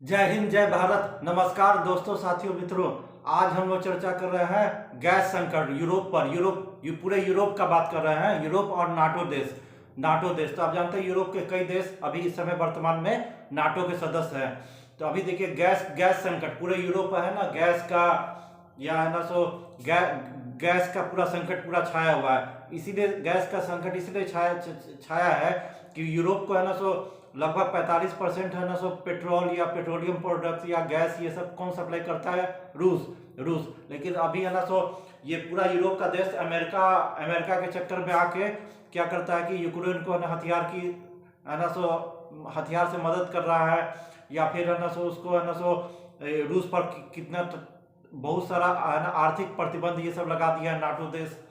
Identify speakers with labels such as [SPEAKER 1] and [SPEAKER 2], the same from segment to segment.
[SPEAKER 1] जय हिंद, जय भारत। नमस्कार दोस्तों, साथियों, मित्रों। आज हम लोग चर्चा कर रहे हैं गैस संकट यूरोप पर। पूरे यूरोप का बात कर रहे हैं, यूरोप और नाटो देश। तो आप जानते हैं यूरोप के कई देश अभी इस समय वर्तमान में नाटो के सदस्य हैं। तो अभी देखिए गैस संकट पूरे यूरोप है ना, गैस का या है ना सो गैस का पूरा संकट पूरा छाया हुआ है। इसीलिए गैस का संकट इसलिए छाया है कि यूरोप को है ना सो लगभग 45% है ना सो पेट्रोल या पेट्रोलियम प्रोडक्ट्स या गैस ये सब कौन सप्लाई करता है? रूस। लेकिन अभी है ना सो ये पूरा यूरोप का देश अमेरिका के चक्कर में आके क्या करता है कि यूक्रेन को है ना हथियार से मदद कर रहा है, या फिर है ना सो उसको है ना सो रूस पर कितना बहुत सारा है ना आर्थिक प्रतिबंध ये सब लगा दिया है नाटो देश।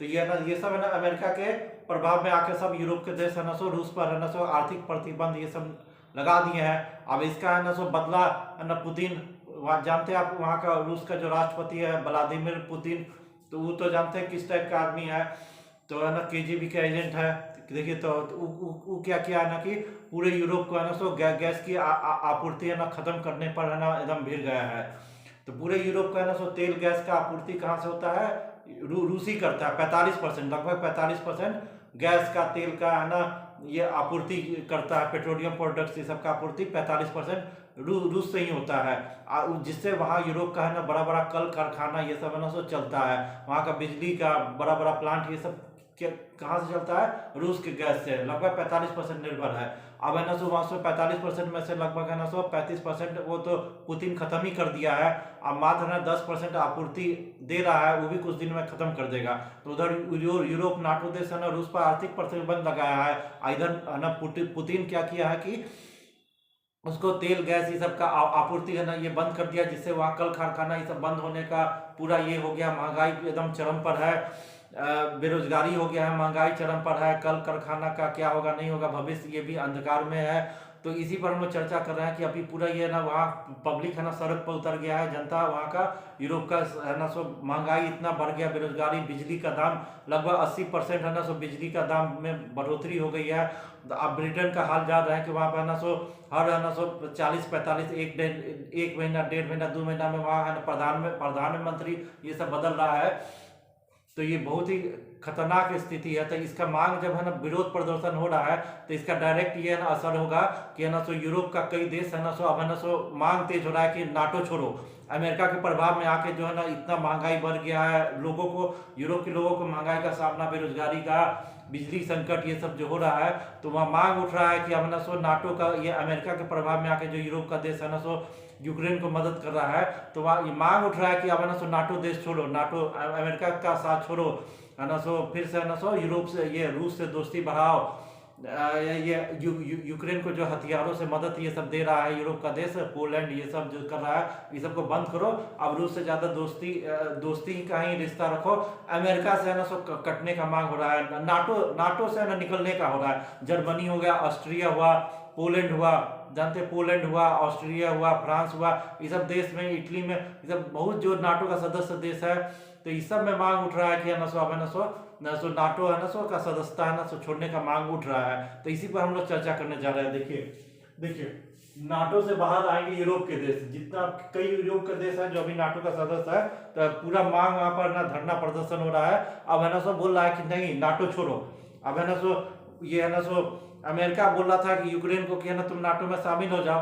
[SPEAKER 1] तो ये सब है ना अमेरिका के प्रभाव में आके सब यूरोप के देश है ना सो रूस पर है ना सो आर्थिक प्रतिबंध ये सब लगा दिए हैं। अब इसका है ना सो बदला है ना पुतिन, वहाँ जानते हैं आप, वहाँ का रूस का जो राष्ट्रपति है व्लादिमीर पुतिन, तो वो तो जानते हैं किस टाइप का आदमी है। तो है ना केजीबी का एजेंट है। देखिए तो वो क्या किया है ना कि पूरे यूरोप को है ना सो गैस की आपूर्ति है ना खत्म करने पर है ना एकदम भिड़ गया है। तो पूरे यूरोप का है ना सो तेल गैस का आपूर्ति कहाँ से होता है? रूसी करता है। 45%, लगभग 45% गैस का, तेल का है ना ये आपूर्ति करता है। पेट्रोलियम प्रोडक्ट्स ये सब का आपूर्ति 45% रूस से ही होता है। जिससे वहाँ यूरोप का है ना बड़ा बड़ा कल कारखाना ये सब है ना सो चलता है। वहाँ का बिजली का बड़ा बड़ा प्लांट ये सब कहाँ से चलता है? रूस के गैस से लगभग 45% निर्भर है। अब है ना सो वहाँ से 45% में से लगभग है ना सो 35% वो तो पुतिन खत्म ही कर दिया है। अब मात्र ना 10% आपूर्ति दे रहा है, वो भी कुछ दिन में खत्म कर देगा। तो उधर यूरोप नाटो देश है ना रूस पर आर्थिक प्रतिबंध लगाया है। इधर है ना पुतिन क्या किया है कि उसको तेल गैस ये सब का आपूर्ति है ना ये बंद कर दिया, जिससे वहाँ कल कारखाना ये सब बंद होने का पूरा ये हो गया। महंगाई एकदम चरम पर है, बेरोजगारी हो गया है, महंगाई चरम पर है। कल कारखाना का क्या होगा नहीं होगा, भविष्य ये भी अंधकार में है। तो इसी पर हम लोग चर्चा कर रहे हैं कि अभी पूरा ये ना वहाँ पब्लिक है ना सड़क पर उतर गया है, जनता वहाँ का यूरोप का है ना सो महंगाई इतना बढ़ गया, बेरोजगारी, बिजली का दाम लगभग 80% है ना सो बिजली का दाम में बढ़ोतरी हो गई है। अब ब्रिटेन का हाल जान रहे हैं कि वहाँ पर है ना सो हर है ना सो 40-45 एक महीना, 1.5 महीना, 2 महीना में वहाँ है ना प्रधानमंत्री ये सब बदल रहा है। तो ये बहुत ही खतरनाक स्थिति है। तो इसका मांग जब है ना विरोध प्रदर्शन हो रहा है, तो इसका डायरेक्ट ये है ना असर होगा कि है ना सो यूरोप का कई देश है ना सो अब है ना सो मांग तेज हो रहा है कि नाटो छोड़ो। अमेरिका के प्रभाव में आके जो है ना इतना महंगाई बढ़ गया है, लोगों को, यूरोप के लोगों को महंगाई का सामना, बेरोजगारी का, बिजली संकट ये सब जो हो रहा है, तो वहाँ मांग उठ रहा है कि अब है ना सो नाटो का, ये अमेरिका के प्रभाव में आके जो यूरोप का देश है ना सो यूक्रेन को मदद कर रहा है, तो वहाँ ये मांग उठ रहा है कि अब है ना सो नाटो देश छोड़ो, नाटो अमेरिका का साथ छोड़ो, है ना सो फिर से है ना सो यूरोप से, ये रूस से दोस्ती बढ़ाओ। यूक्रेन को जो हथियारों से मदद ये सब दे रहा है यूरोप का देश, पोलैंड ये सब जो कर रहा है, ये सब को बंद करो। अब रूस से ज़्यादा दोस्ती का ही रिश्ता रखो। अमेरिका से है ना सो कटने का मांग हो रहा है, नाटो से है ना निकलने का हो रहा है। जर्मनी हो गया, ऑस्ट्रिया हुआ, पोलैंड हुआ, जानते पोलैंड हुआ, ऑस्ट्रिया हुआ, फ्रांस हुआ, ये सब देश में, इटली में, ये सब बहुत जो नाटो का सदस्य देश है, तो इस सब में मांग उठ रहा है कि है ना सो अब है ना सो नाटो है ना सो का सदस्यता है ना सो छोड़ने का मांग उठ रहा है। तो इसी पर हम लोग चर्चा करने जा रहे हैं। देखिए नाटो से बाहर आएंगे यूरोप के देश, जितना कई यूरोप के देश हैं जो अभी नाटो का सदस्य है, तो पूरा मांग वहां पर ना धरना प्रदर्शन हो रहा है। अब है ना सो बोल रहा है कि नहीं नाटो छोड़ो। अब है ना सो ये है ना सो अमेरिका बोल रहा था कि यूक्रेन को कि है ना तुम नाटो में शामिल हो जाओ,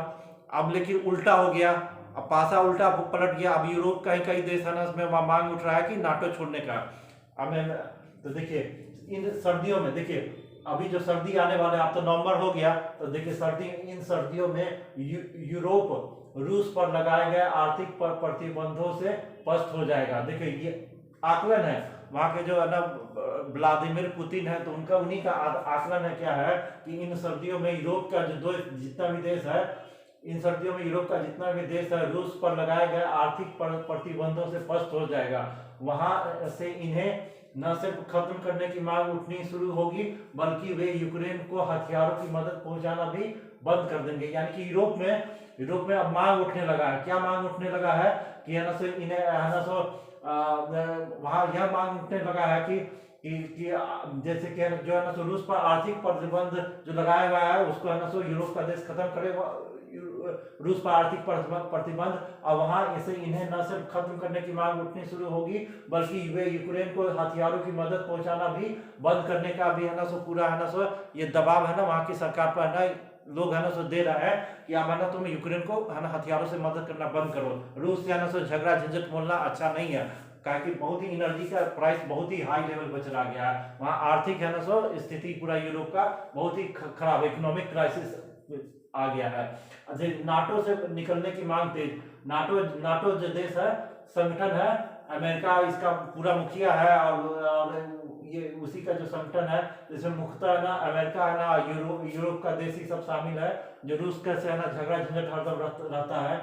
[SPEAKER 1] अब लेकिन उल्टा हो गया, अब पासा उल्टा पलट गया। अब यूरोप का ही कई देश है ना उसमें मांग उठ रहा है कि नाटो छोड़ने का। अब तो देखिए इन सर्दियों में, देखिए अभी जो सर्दी आने वाले, आप तो नवंबर हो गया, तो देखिए इन सर्दियों में यूरोप रूस पर लगाए गए आर्थिक प्रतिबंधों से पस्त हो जाएगा। देखिए ये आकलन है वहाँ के जो है ना व्लादिमीर पुतिन है, तो उनका उन्हीं का आकलन है क्या है कि इन सर्दियों में यूरोप का जो जितना भी देश है, इन सर्दियों में यूरोप का जितना भी देश है रूस पर लगाए गए आर्थिक प्रतिबंधों से पस्त हो जाएगा। वहां से इन्हें न सिर्फ खत्म करने की मांग उठनी शुरू होगी, बल्कि वे यूक्रेन को हथियारों की मदद पहुंचाना भी बंद कर देंगे। यानी कि यूरोप में अब मांग उठने लगा है। क्या मांग उठने लगा है कि है ना सो इन्हें है ना सो वहां यह मांग उठने लगा है कि जैसे कि जो है ना सो रूस पर आर्थिक प्रतिबंध जो लगाया गया है उसको है ना सो यूरोप का देश खत्म करे, रूस पर आर्थिक प्रतिबंध, और वहां इसे इन्हें न सिर्फ खत्म करने की मांग उठनी शुरू होगी, बल्कि वे यूक्रेन को हथियारों की मदद पहुंचाना भी बंद करने का भी है ना सो पूरा है ना सो ये दबाव है ना वहां की सरकार पर है ना लोग है ना सो दे रहा है कि अब है ना तुम यूक्रेन को है ना हथियारों से मदद करना बंद करो। रूस से है ना सो झगड़ा झंझट बोलना अच्छा नहीं है, कि बहुत ही एनर्जी का प्राइस बहुत ही हाई लेवल पर चला गया है, वहाँ आर्थिक है ना सो स्थिति पूरा यूरोप का बहुत ही खराब इकोनॉमिक क्राइसिस आ गया है। नाटो से निकलने की मांग तेज, नाटो नाटो जो देश है संगठन है, अमेरिका इसका पूरा मुखिया है, और ये उसी का जो संगठन है जिसमें मुख्यतः ना अमेरिका है ना यूरोप का देश ही सब शामिल है, जो रूस का से है ना झगड़ा झंझट हरदम रहता है।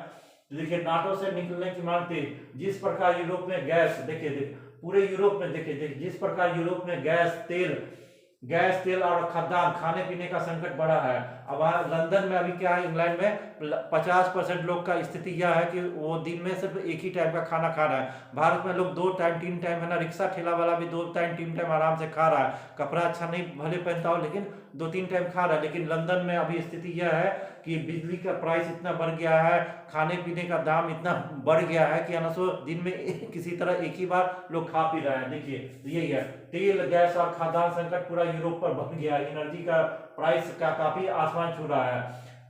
[SPEAKER 1] देखिए नाटो से निकलने की मांग थी, जिस प्रकार यूरोप में गैस देखिए पूरे यूरोप में देखिए जिस प्रकार यूरोप में गैस तेल और खाद्यान्न खाने पीने का संकट बढ़ा है। अब वहाँ लंदन में अभी क्या है, इंग्लैंड में 50% लोग का स्थिति यह है कि वो दिन में सिर्फ एक ही टाइम का खाना खा रहा है। भारत में लोग 2 टाइम 3 टाइम है ना, रिक्शा ठेला वाला भी 2 टाइम 3 टाइम आराम से खा रहा है, कपड़ा अच्छा नहीं भले पहनता हो लेकिन 2-3 टाइम खा रहा है। लेकिन लंदन में अभी स्थिति यह है कि बिजली का प्राइस इतना बढ़ गया है, खाने पीने का दाम इतना बढ़ गया है कि सो दिन में किसी तरह एक ही बार लोग खा पी रहे हैं। देखिए यही है, तेल गैस और खाद्यान्न संकट पूरा यूरोप पर बढ़ गया, एनर्जी का प्राइस का काफी आसमान छू रहा है,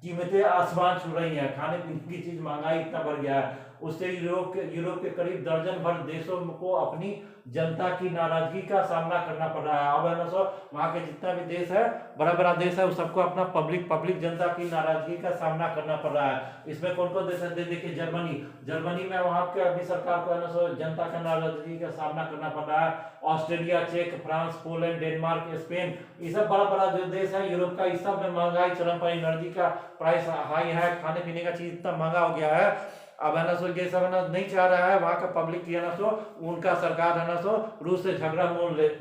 [SPEAKER 1] कीमतें आसमान छू रही हैं, खाने पीने की चीज महंगाई इतना बढ़ गया है, उससे यूरोप के करीब दर्जन भर देशों को अपनी जनता की नाराजगी का सामना करना पड़ रहा है। अब है ना सो वहाँ के जितना भी देश है, बड़ा बड़ा देश है, उस सबको अपना पब्लिक जनता की नाराजगी का सामना करना पड़ रहा है। इसमें कौन कौन देश है, देखिए जर्मनी में वहाँ के अभी सरकार को है ना सो जनता का नाराजगी का सामना करना पड़ रहा है। ऑस्ट्रेलिया, चेक, फ्रांस, पोलैंड, डेनमार्क, स्पेन, ये सब बड़ा बड़ा जो देश है यूरोप का, इस सब में महंगाई चरम पर, एनर्जी का प्राइस हाई है, खाने पीने का चीज इतना महंगा हो गया है। अब है ना सो ये सब है ना नहीं चाह रहा है वहां का पब्लिक है ना सो, उनका सरकार है ना सो रूस से झगड़ा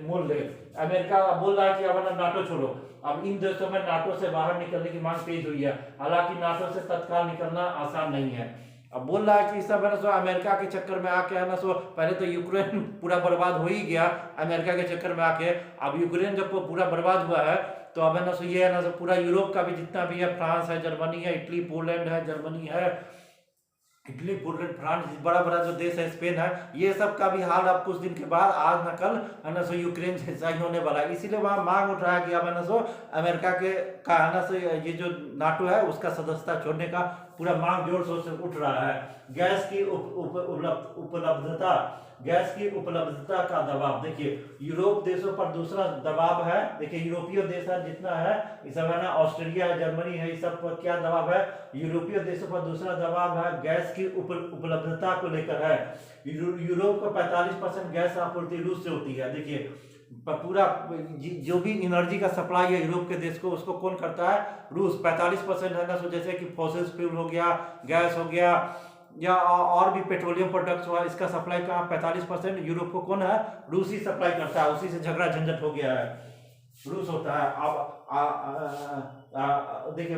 [SPEAKER 1] मोल ले। अमेरिका बोल रहा है कि अब है ना नाटो छोड़ो। अब इन देशों में नाटो से बाहर निकलने की मांग तेज हुई है, हालांकि नाटो से तत्काल निकलना आसान नहीं है। अब बोल रहा है कि सब है ना सो अमेरिका के चक्कर में आके है ना सो, पहले तो यूक्रेन पूरा बर्बाद हो ही गया अमेरिका के चक्कर में आके, अब यूक्रेन जब पूरा बर्बाद हुआ है तो अब है ना सो ये है ना सो पूरा यूरोप का भी जितना भी है, फ्रांस है, जर्मनी है, इटली, पोलैंड है, जर्मनी है, इटली, पोलैंड, फ्रांस, बड़ा बड़ा जो देश है, स्पेन है, ये सब का भी हाल अब कुछ दिन के बाद आज न कल है ना सो यूक्रेन जैसा ही होने वाला है। इसीलिए वहां मांग उठ रहा है कि अब है ना सो अमेरिका के का है ना सो ये जो नाटो है उसका सदस्यता छोड़ने का पूरा मांग जोर शोर से उठ रहा है। गैस की उपलब्धता गैस की उपलब्धता का दबाव, देखिए यूरोप देशों पर दूसरा दबाव है। देखिए यूरोपीय देश है जितना है, इस समय ना ऑस्ट्रेलिया है, जर्मनी है, इस सब पर क्या दबाव है, यूरोपीय देशों पर दूसरा दबाव है गैस की उपलब्धता को लेकर है। यूरोप को 45% गैस आपूर्ति रूस से होती है। देखिए पूरा जो भी एनर्जी का सप्लाई है यूरोप के देश को, उसको कौन करता है, रूस। 45% है ना सो, जैसे कि फॉसिल फ्यूल हो गया, गैस हो गया, या और भी पेट्रोलियम प्रोडक्ट्स हुआ, इसका सप्लाई का 45% यूरोप को कौन है, रूस ही सप्लाई करता है। उसी से झगड़ा झंझट हो गया है, रूस होता है। अब देखिए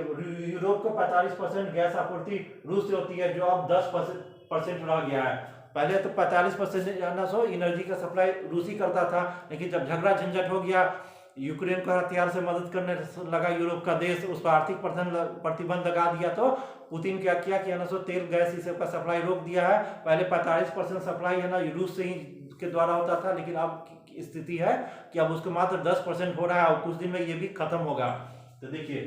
[SPEAKER 1] यूरोप को 45% गैस आपूर्ति रूस से होती है, जो अब 10% रह गया है। पहले तो 45% ना सो एनर्जी का सप्लाई रूस ही करता था, लेकिन जब झगड़ा झंझट हो गया, यूक्रेन को हथियार से मदद करने लगा यूरोप का देश, उस पर आर्थिक प्रतिबंध लगा दिया, तो पुतिन क्या किया कि ना सो तेल गैस इस सब का सप्लाई रोक दिया है। पहले 45% सप्लाई है ना रूस से ही के द्वारा होता था, लेकिन अब स्थिति है कि अब उसको मात्र 10% हो रहा है, और कुछ दिन में ये भी खत्म होगा। तो देखिए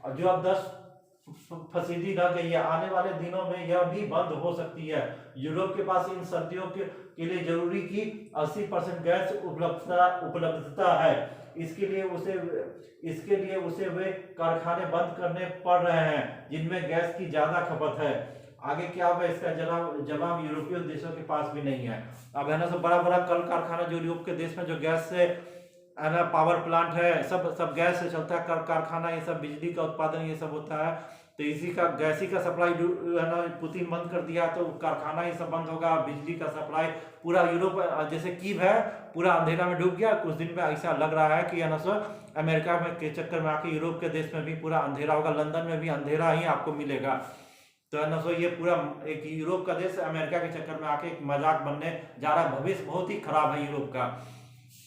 [SPEAKER 1] अब जो अब 10% रह गई है, आने वाले दिनों में यह भी बंद हो सकती है। यूरोप के पास इन सर्दियों के लिए जरूरी की 80% गैस उपलब्धता है। इसके लिए उसे वे कारखाने बंद करने पड़ रहे हैं जिनमें गैस की ज्यादा खपत है। आगे क्या होगा इसका जवाब यूरोपीय देशों के पास भी नहीं है। अब है ना सब बड़ा बड़ा कल कारखाना जो यूरोप के देश में जो गैस से है ना पावर प्लांट है, सब गैस से चलता है कारखाना, ये सब बिजली का उत्पादन ये सब होता है। तो इसी का गैसी का सप्लाई है ना पुतिन बंद कर दिया, तो कारखाना ये सब बंद होगा, बिजली का सप्लाई पूरा यूरोप जैसे कीव है पूरा अंधेरा में डूब गया। कुछ दिन में ऐसा लग रहा है कि है ना सो अमेरिका में के चक्कर में आके यूरोप के देश में भी पूरा अंधेरा होगा, लंदन में भी अंधेरा ही आपको मिलेगा। तो है ना सो ये पूरा एक यूरोप का देश अमेरिका के चक्कर में आके एक मजाक बनने जा रहा है, भविष्य बहुत ही खराब है यूरोप का।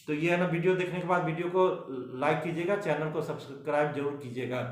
[SPEAKER 1] तो ये है ना वीडियो देखने के बाद वीडियो को लाइक कीजिएगा, चैनल को सब्सक्राइब जरूर कीजिएगा।